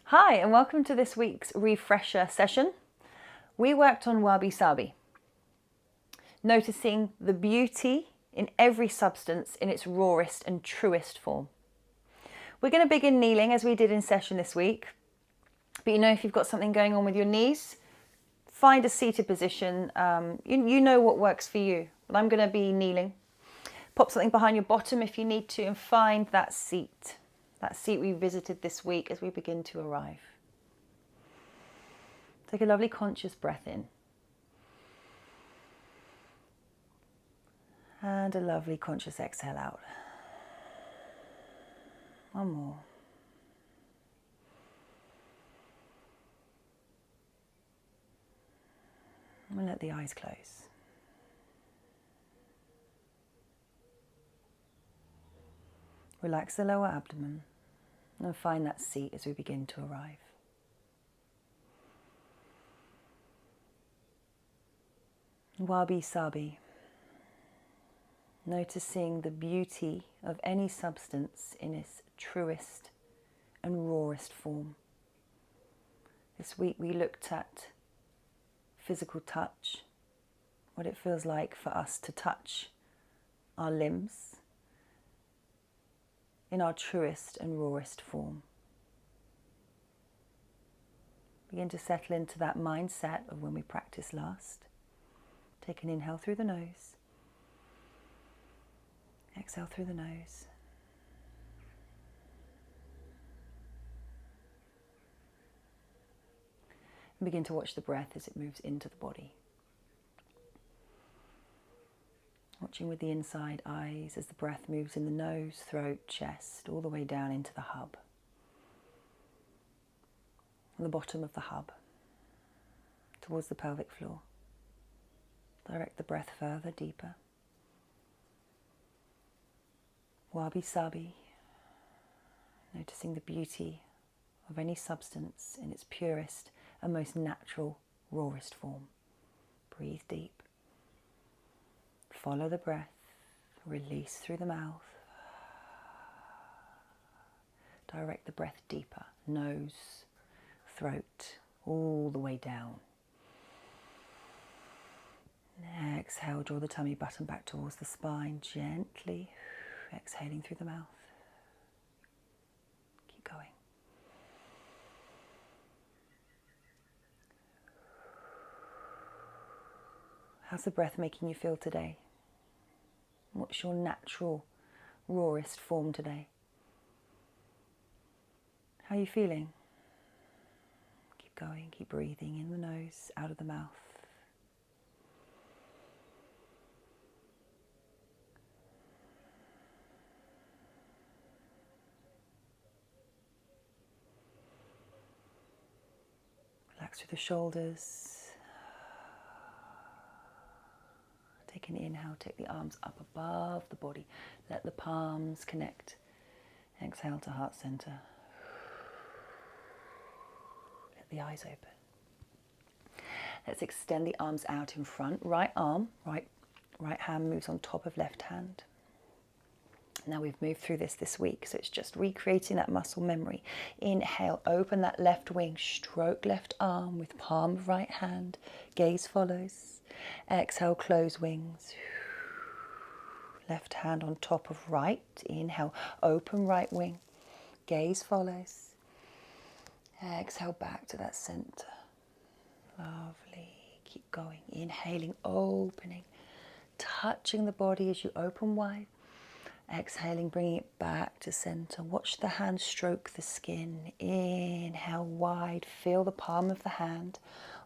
Hi, and welcome to this week's refresher session. We worked on Wabi Sabi, noticing the beauty in every substance in its rawest and truest form. We're going to begin kneeling as we did in session this week, but if you've got something going on with your knees, find a seated position. You know what works for you, but I'm going to be kneeling. Pop something behind your bottom if you need to and find that seat we visited this week as we begin to arrive. Take a lovely conscious breath in. And a lovely conscious exhale out. One more. And let the eyes close. Relax the lower abdomen and find that seat as we begin to arrive. Wabi Sabi. Noticing the beauty of any substance in its truest and rawest form. This week we looked at physical touch, what it feels like for us to touch our limbs in our truest and rawest form. Begin to settle into that mindset of when we practiced last. Take an inhale through the nose. Exhale through the nose. And begin to watch the breath as it moves into the body. Watching with the inside eyes as the breath moves in the nose, throat, chest, all the way down into the hub. On the bottom of the hub, towards the pelvic floor. Direct the breath further, deeper. Wabi Sabi, noticing the beauty of any substance in its purest and most natural, rawest form. Breathe deep. Follow the breath, release through the mouth. Direct the breath deeper, nose, throat, all the way down. Exhale, draw the tummy button back towards the spine, gently exhaling through the mouth. Keep going. How's the breath making you feel today? What's your natural, rawest form today? How are you feeling? Keep going, keep breathing in the nose, out of the mouth. Relax through the shoulders. Take an inhale, take the arms up above the body. Let the palms connect. Exhale to heart center. Let the eyes open. Let's extend the arms out in front. Right arm, right hand moves on top of left hand. Now we've moved through this week, so it's just recreating that muscle memory. Inhale, open that left wing, stroke left arm with palm of right hand. Gaze follows. Exhale, close wings. Left hand on top of right. Inhale, open right wing. Gaze follows. Exhale back to that center. Lovely. Keep going. Inhaling, opening. Touching the body as you open wide. Exhaling, bringing it back to center. Watch the hand stroke the skin. Inhale wide. Feel the palm of the hand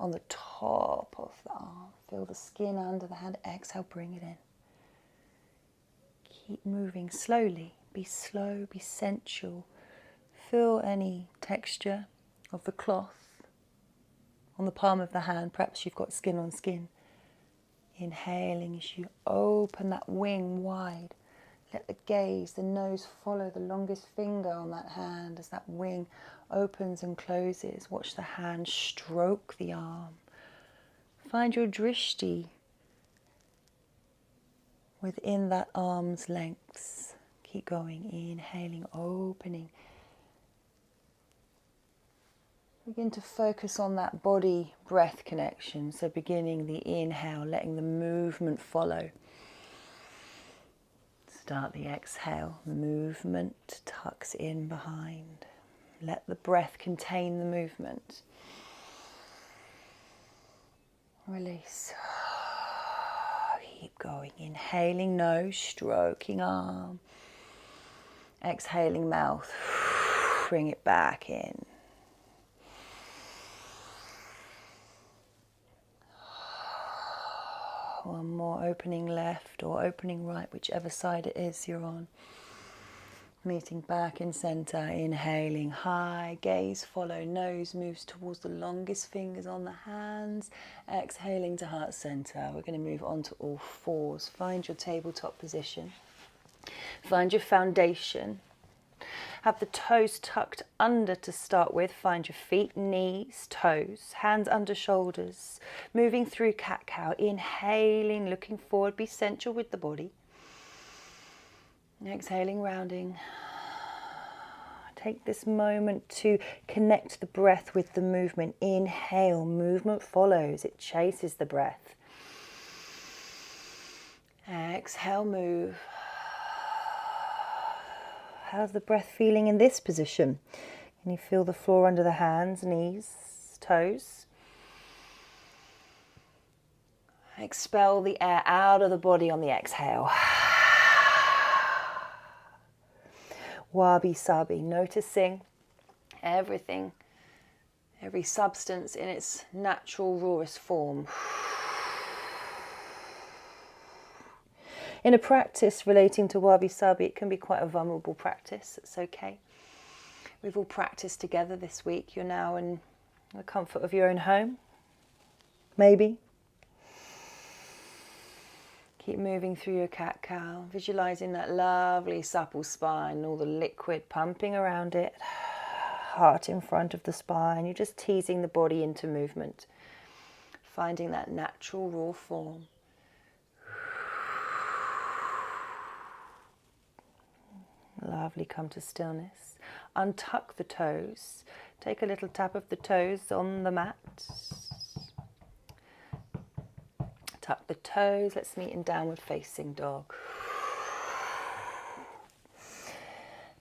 on the top of the arm. Feel the skin under the hand. Exhale, bring it in. Keep moving slowly. Be slow, be sensual. Feel any texture of the cloth on the palm of the hand. Perhaps you've got skin on skin. Inhaling as you open that wing wide. Let the gaze, the nose follow the longest finger on that hand as that wing opens and closes. Watch the hand stroke the arm. Find your drishti within that arm's length. Keep going, inhaling, opening. Begin to focus on that body-breath connection. So beginning the inhale, letting the movement follow. Start the exhale, movement tucks in behind. Let the breath contain the movement. Release. Keep going. Inhaling nose, stroking arm. Exhaling mouth. Bring it back in. One more, opening left or opening right, whichever side it is you're on. Meeting back in center, inhaling high, gaze follow, nose moves towards the longest fingers on the hands. Exhaling to heart center. We're going to move on to all fours. Find your tabletop position. Find your foundation. Have the toes tucked under to start with. Find your feet, knees, toes, hands under shoulders. Moving through cat-cow. Inhaling, looking forward. Be sensual with the body. Exhaling, rounding. Take this moment to connect the breath with the movement. Inhale, movement follows. It chases the breath. Exhale, move. How's the breath feeling in this position? Can you feel the floor under the hands, knees, toes? Expel the air out of the body on the exhale. Wabi Sabi, noticing everything, every substance in its natural, rawest form. In a practice relating to Wabi Sabi, it can be quite a vulnerable practice. It's okay. We've all practiced together this week. You're now in the comfort of your own home. Maybe. Keep moving through your cat-cow, visualizing that lovely supple spine, all the liquid pumping around it. Heart in front of the spine. You're just teasing the body into movement. Finding that natural, raw form. Lovely, come to stillness. Untuck the toes. Take a little tap of the toes on the mat. Tuck the toes. Let's meet in downward facing dog.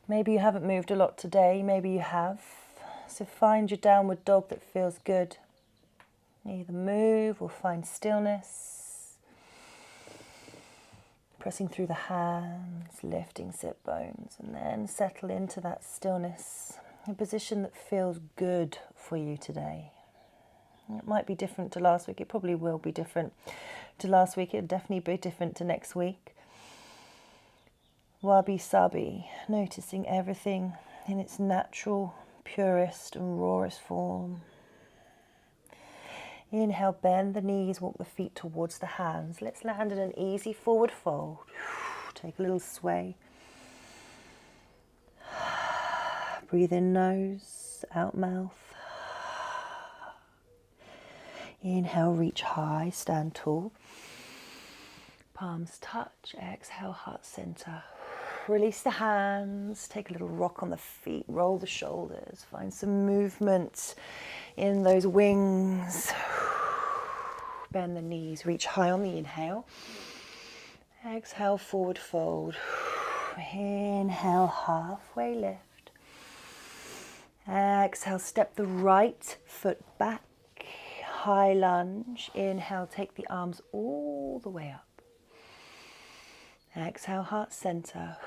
Maybe you haven't moved a lot today. Maybe you have. So find your downward dog that feels good. Either move or find stillness. Pressing through the hands, lifting sit bones, and then settle into that stillness, a position that feels good for you today. It might be different to last week. It probably will be different to last week. It'll definitely be different to next week. Wabi Sabi, noticing everything in its natural, purest and rawest form. Inhale, bend the knees, walk the feet towards the hands. Let's land in an easy forward fold. Take a little sway. Breathe in nose, out mouth. Inhale, reach high, stand tall. Palms touch, exhale, heart center. Release the hands, take a little rock on the feet, roll the shoulders, find some movement in those wings. Bend the knees, reach high on the inhale. Exhale, forward fold. Inhale, halfway lift. Exhale, step the right foot back. High lunge. Inhale, take the arms all the way up. Exhale, heart center.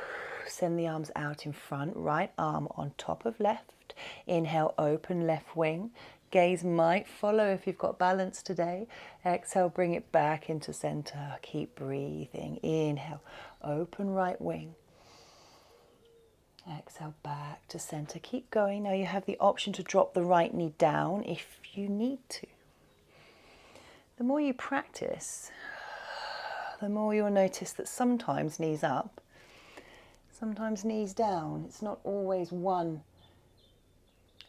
Send the arms out in front, right arm on top of left. Inhale, open left wing. Gaze might follow if you've got balance today. Exhale, bring it back into center. Keep breathing. Inhale, open right wing. Exhale, back to center. Keep going. Now you have the option to drop the right knee down if you need to. The more you practice, the more you'll notice that sometimes knees up, sometimes knees down. It's not always one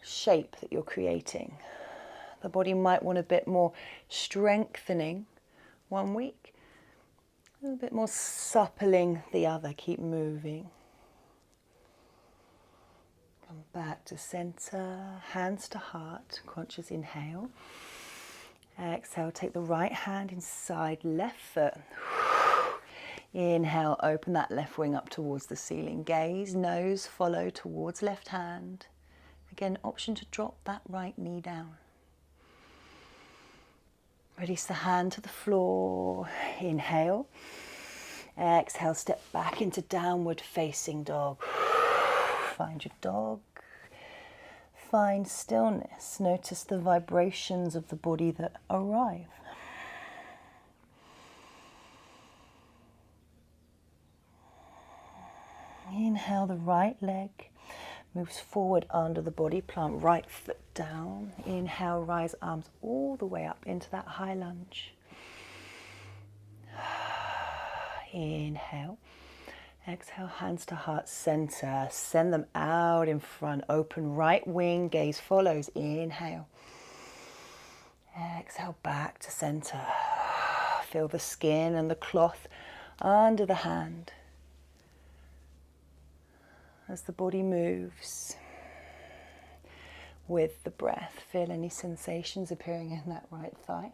shape that you're creating. The body might want a bit more strengthening one week, a little bit more suppling the other. Keep moving. Come back to center, hands to heart, conscious inhale. Exhale, take the right hand inside left foot. Inhale, open that left wing up towards the ceiling. Gaze, nose, follow towards left hand. Again, option to drop that right knee down. Release the hand to the floor. Inhale. Exhale, step back into downward facing dog. Find your dog. Find stillness. Notice the vibrations of the body that arrive. Inhale, the right leg moves forward under the body. Plant right foot down. Inhale, rise arms all the way up into that high lunge. Inhale. Exhale, hands to heart center. Send them out in front. Open right wing, gaze follows. Inhale. Exhale, back to center. Feel the skin and the cloth under the hand as the body moves with the breath. Feel any sensations appearing in that right thigh.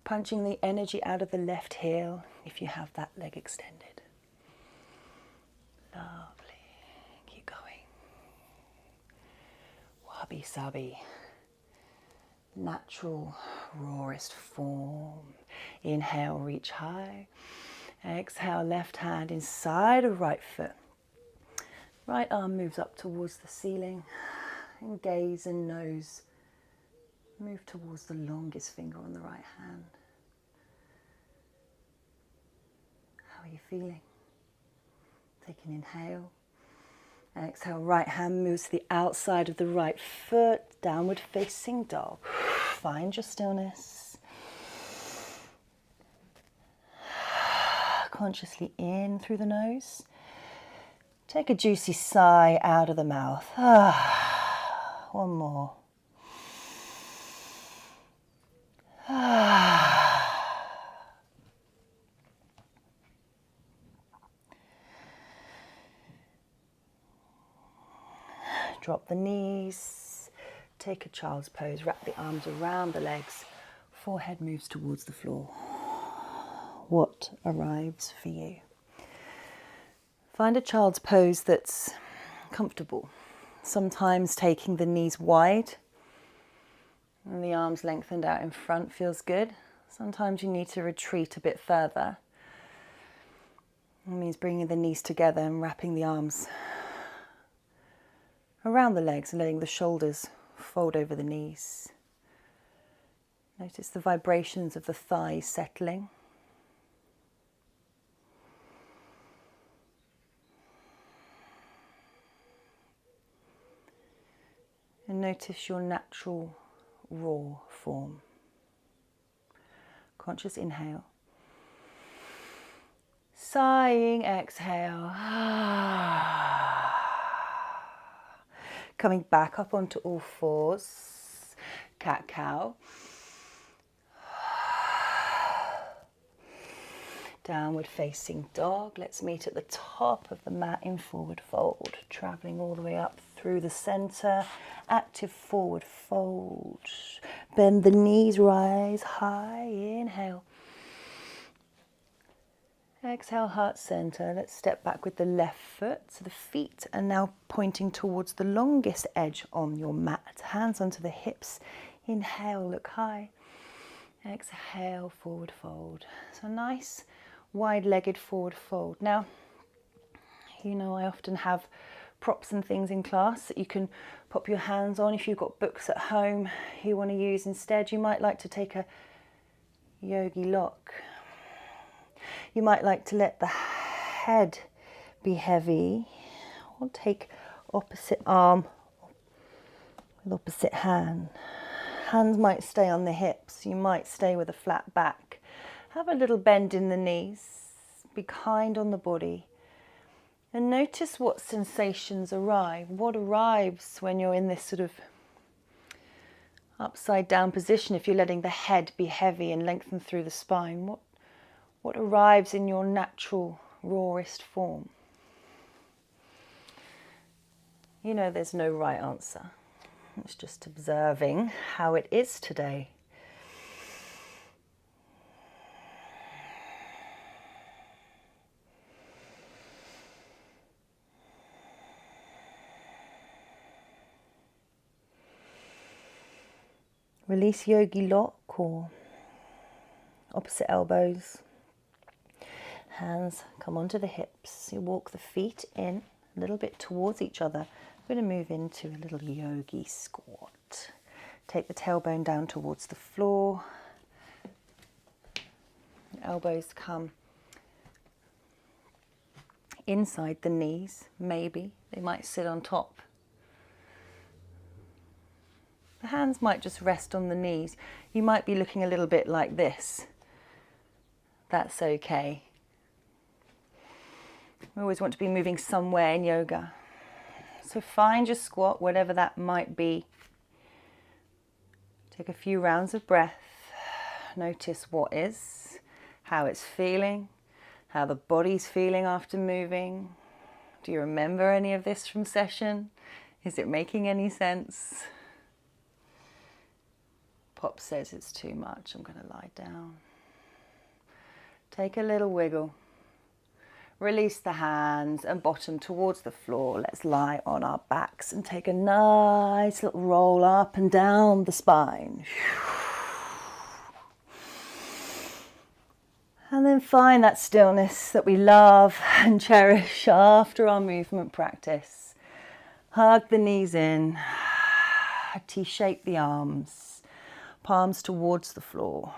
Punching the energy out of the left heel if you have that leg extended. Lovely. Keep going. Wabi Sabi. Natural, rawest form. Inhale, reach high. Exhale, left hand inside of right foot. Right arm moves up towards the ceiling. And gaze and nose move towards the longest finger on the right hand. How are you feeling? Take an inhale. Exhale, right hand moves to the outside of the right foot, downward facing dog. Find your stillness. Consciously in through the nose. Take a juicy sigh out of the mouth. One more. Drop the knees, take a child's pose, wrap the arms around the legs, forehead moves towards the floor. What arrives for you? Find a child's pose that's comfortable. Sometimes taking the knees wide and the arms lengthened out in front feels good. Sometimes you need to retreat a bit further. It means bringing the knees together and wrapping the arms around the legs and letting the shoulders fold over the knees. Notice the vibrations of the thighs settling. And notice your natural raw form. Conscious inhale. Sighing exhale. Coming back up onto all fours. Cat-cow. Downward facing dog. Let's meet at the top of the mat in forward fold. Traveling all the way up through the center. Active forward fold. Bend the knees, rise high. Inhale. Exhale, heart center. Let's step back with the left foot. So the feet are now pointing towards the longest edge on your mat. Hands onto the hips. Inhale, look high. Exhale, forward fold. So nice wide-legged forward fold. Now, you know, I often have props and things in class that you can pop your hands on. If you've got books at home you want to use instead, you might like to take a yogi lock. You might like to let the head be heavy, or take opposite arm with opposite hand. Hands might stay on the hips, you might stay with a flat back. Have a little bend in the knees, be kind on the body, and notice what sensations arrive. What arrives when you're in this sort of upside down position, if you're letting the head be heavy and lengthen through the spine? What arrives in your natural, rawest form? You know, there's no right answer. It's just observing how it is today. Release yogi lock or opposite elbows. Hands come onto the hips. You walk the feet in a little bit towards each other. We're going to move into a little yogi squat. Take the tailbone down towards the floor. Elbows come inside the knees, maybe. They might sit on top. The hands might just rest on the knees. You might be looking a little bit like this. That's okay. We always want to be moving somewhere in yoga. So find your squat, whatever that might be. Take a few rounds of breath. Notice what is, how it's feeling, how the body's feeling after moving. Do you remember any of this from session? Is it making any sense? Pop says it's too much. I'm going to lie down. Take a little wiggle. Release the hands and bottom towards the floor. Let's lie on our backs and take a nice little roll up and down the spine. And then find that stillness that we love and cherish after our movement practice. Hug the knees in. T-shape the arms. Palms towards the floor.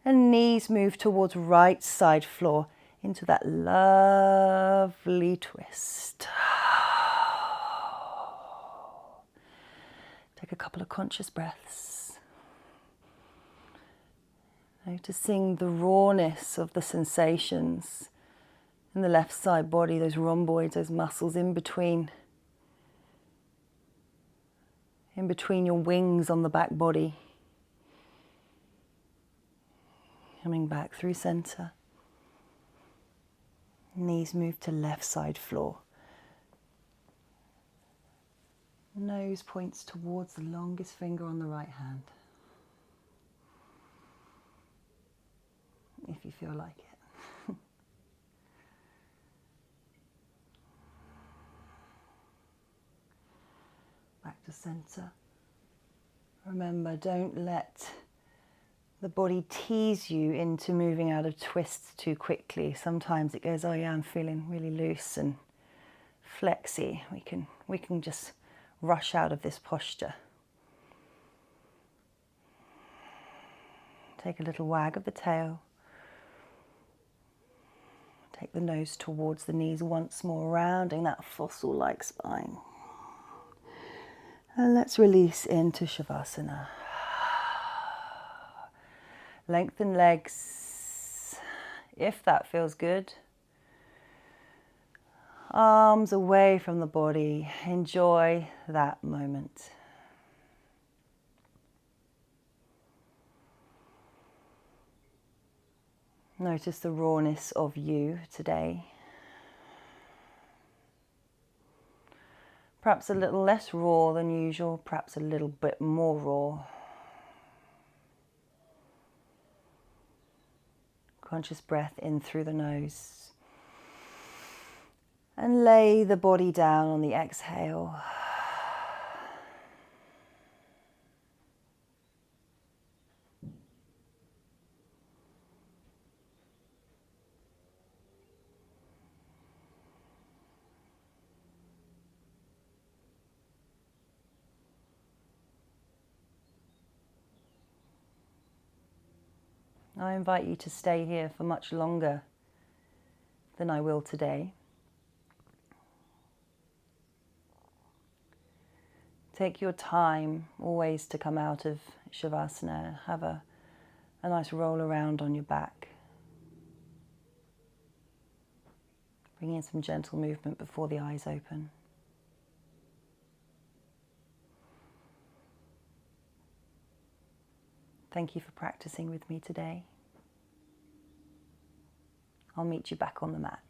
And knees move towards right side floor. Into that lovely twist. Take a couple of conscious breaths. Noticing the rawness of the sensations in the left side body, those rhomboids, those muscles in between your wings on the back body. Coming back through center. Knees move to left side floor. Nose points towards the longest finger on the right hand. If you feel like it. Back to center. Remember, don't let the body tease you into moving out of twists too quickly. Sometimes it goes, oh yeah, I'm feeling really loose and flexy. We can just rush out of this posture. Take a little wag of the tail. Take the nose towards the knees once more, rounding that fossil-like spine. And let's release into Shavasana. Lengthen legs, if that feels good. Arms away from the body. Enjoy that moment. Notice the rawness of you today. Perhaps a little less raw than usual, perhaps a little bit more raw. Conscious breath in through the nose. And lay the body down on the exhale. I invite you to stay here for much longer than I will today. Take your time always to come out of Shavasana. Have a nice roll around on your back. Bring in some gentle movement before the eyes open. Thank you for practicing with me today. I'll meet you back on the mat.